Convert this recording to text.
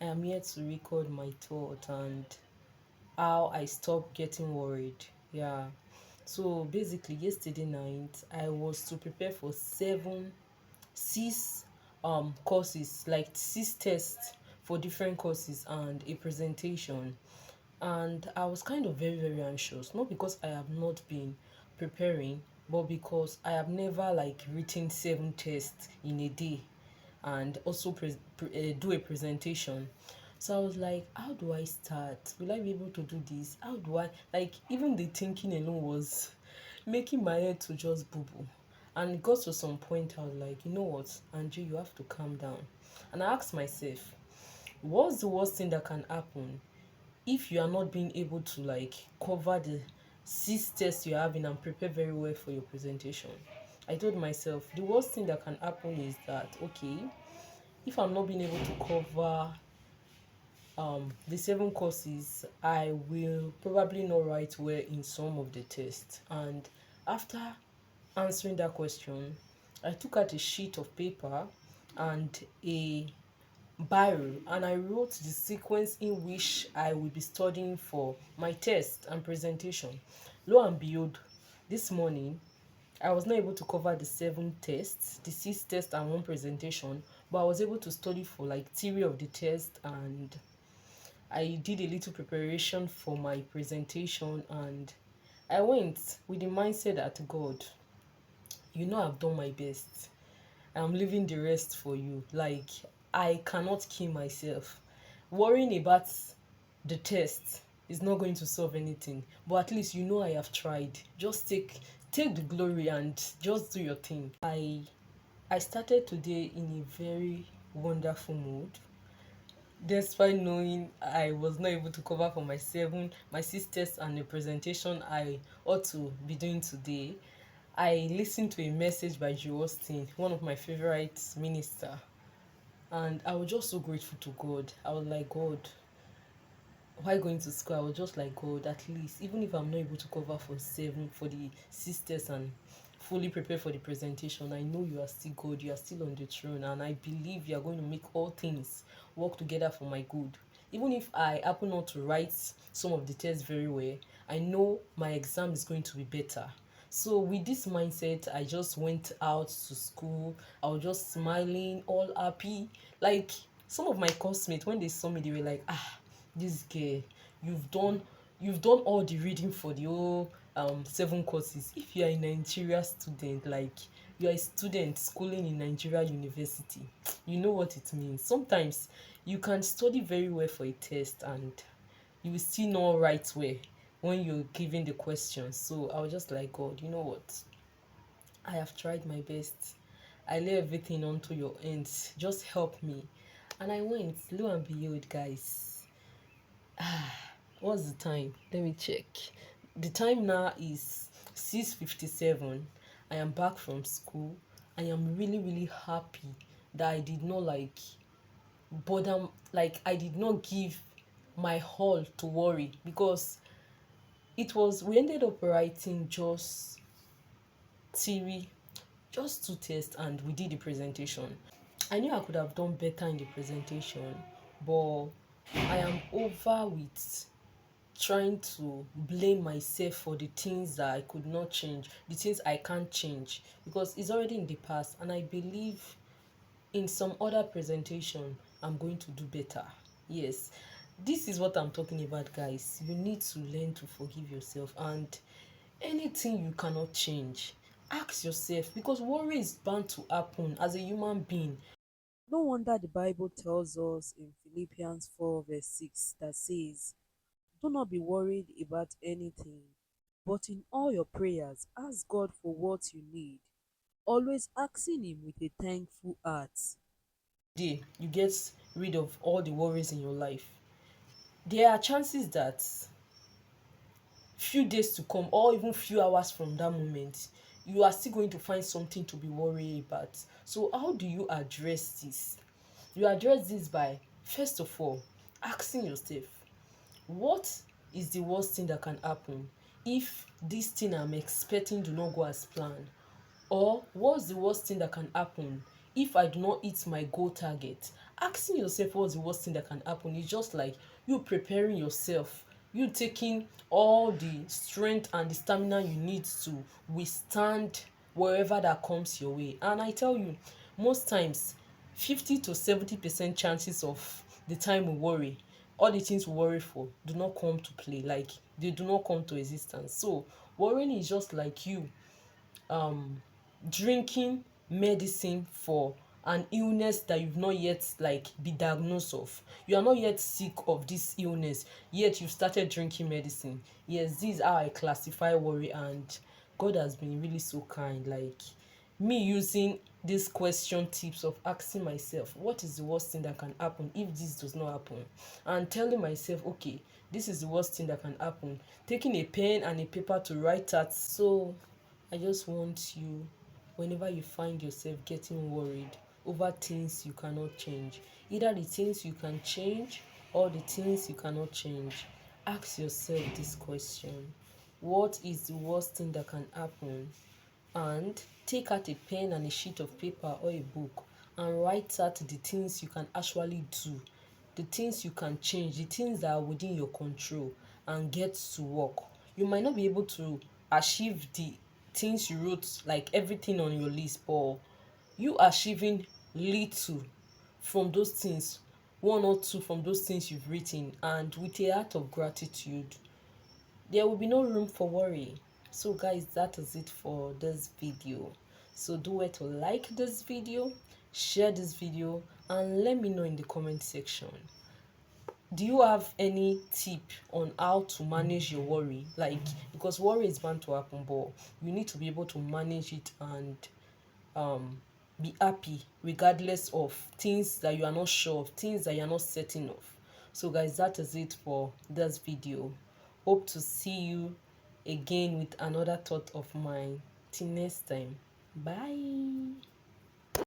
am here to record my thought and how I stopped getting worried. Yeah. So basically, yesterday night I was to prepare for six courses, like six tests for different courses and a presentation. And I was kind of very anxious, not because I have not been preparing, but because I have never like written seven tests in a day and also do a presentation. So I was like, how do I start? Will I be able to do this? How do I, like, even the thinking alone was making my head to just boo boo. And it got to some point I was like, you know what, Andrew, you have to calm down. And I asked myself, what's the worst thing that can happen if you are not being able to like cover the six tests you're having and prepare very well for your presentation? I told myself the worst thing that can happen is that, okay, if I'm not being able to cover the seven courses, I will probably not write well in some of the tests. And after answering that question, I took out a sheet of paper and a biro, and I wrote the sequence in which I will be studying for my test and presentation. Lo and behold, this morning I was not able to cover the seven tests, the six tests and one presentation, but I was able to study for like theory of the test, and I did a little preparation for my presentation, and I went with the mindset that, God, you know I've done my best. I'm leaving the rest for you. Like, I cannot kill myself. Worrying about the test is not going to solve anything. But at least you know I have tried. Just take the glory and just do your thing. I started today in a very wonderful mood. Despite knowing I was not able to cover for my six tests and the presentation I ought to be doing today, I listened to a message by Joe Austin, one of my favorite minister, and I was just so grateful to God. I was like, God, while going to school, I was just like, God, at least, even if I'm not able to cover for the sisters and fully prepare for the presentation, I know you are still God, you are still on the throne, and I believe you are going to make all things work together for my good. Even if I happen not to write some of the tests very well, I know my exam is going to be better. So with this mindset, I just went out to school. I was just smiling, all happy. Like, some of my classmates, when they saw me, they were like, ah, this girl, you've done you've done all the reading for the whole seven courses. If you are a Nigeria student, like, you are a student schooling in Nigeria university, you know what it means. Sometimes you can study very well for a test and you will still not write well when you're given the questions. So I was just like, God, you know what, I have tried my best. I lay everything onto your hands, just help me. And I went, lo and behold, guys, what's the time? Let me check. The time now is 6:57. I am back from school. I am really happy that I did not bother, like, I did not give my all to worry, because we ended up writing just theory, just two tests, and we did the presentation. I knew I could have done better in the presentation, but I am over with trying to blame myself for the things that I could not change, the things I can't change, because it's already in the past, and I believe in some other presentation I'm going to do better. Yes, this is what I'm talking about, guys. You need to learn to forgive yourself, and anything you cannot change, ask yourself, because worry is bound to happen as a human being. No wonder the Bible tells us in Philippians 4, verse 6 that says, do not be worried about anything, but in all your prayers, ask God for what you need, always asking Him with a thankful heart. Day you get rid of all the worries in your life, there are chances that few days to come, or even few hours from that moment, you are still going to find something to be worried about. So how do you address this? You address this by, first of all, asking yourself, what is the worst thing that can happen if this thing I'm expecting do not go as planned? Or what's the worst thing that can happen if I do not hit my goal target? Asking yourself what's the worst thing that can happen is just like you preparing yourself, you taking all the strength and the stamina you need to withstand wherever that comes your way. And I tell you, most times 50 to 70% chances of the time we worry, all the things we worry for do not come to play, like they do not come to existence. So worrying is just like you um drinking medicine for an illness that you've not yet like be diagnosed of. You are not yet sick of this illness, yet you've started drinking medicine. Yes, this is how I classify worry, and God has been really so kind. Like me using this question tips of asking myself what is the worst thing that can happen if this does not happen, and telling myself okay, this is the worst thing that can happen, taking a pen and a paper to write that. So I just want you, whenever you find yourself getting worried over things you cannot change, either the things you can change or the things you cannot change, ask yourself this question: what is the worst thing that can happen? And take out a pen and a sheet of paper or a book and write out the things you can actually do, the things you can change, the things that are within your control, and get to work. You might not be able to achieve the things you wrote, like everything on your list, but you achieving little from those things, one or two from those things you've written, and with a heart of gratitude, there will be no room for worry. So guys, that is it for this video. So do it to like this video, share this video, and let me know in the comment section, do you have any tip on how to manage your worry? Like, because worry is bound to happen, but you need to be able to manage it and um be happy regardless of things that you are not sure of, things that you are not certain of. So guys, that is it for this video. Hope to see you again with another thought of mine. Till next time, bye.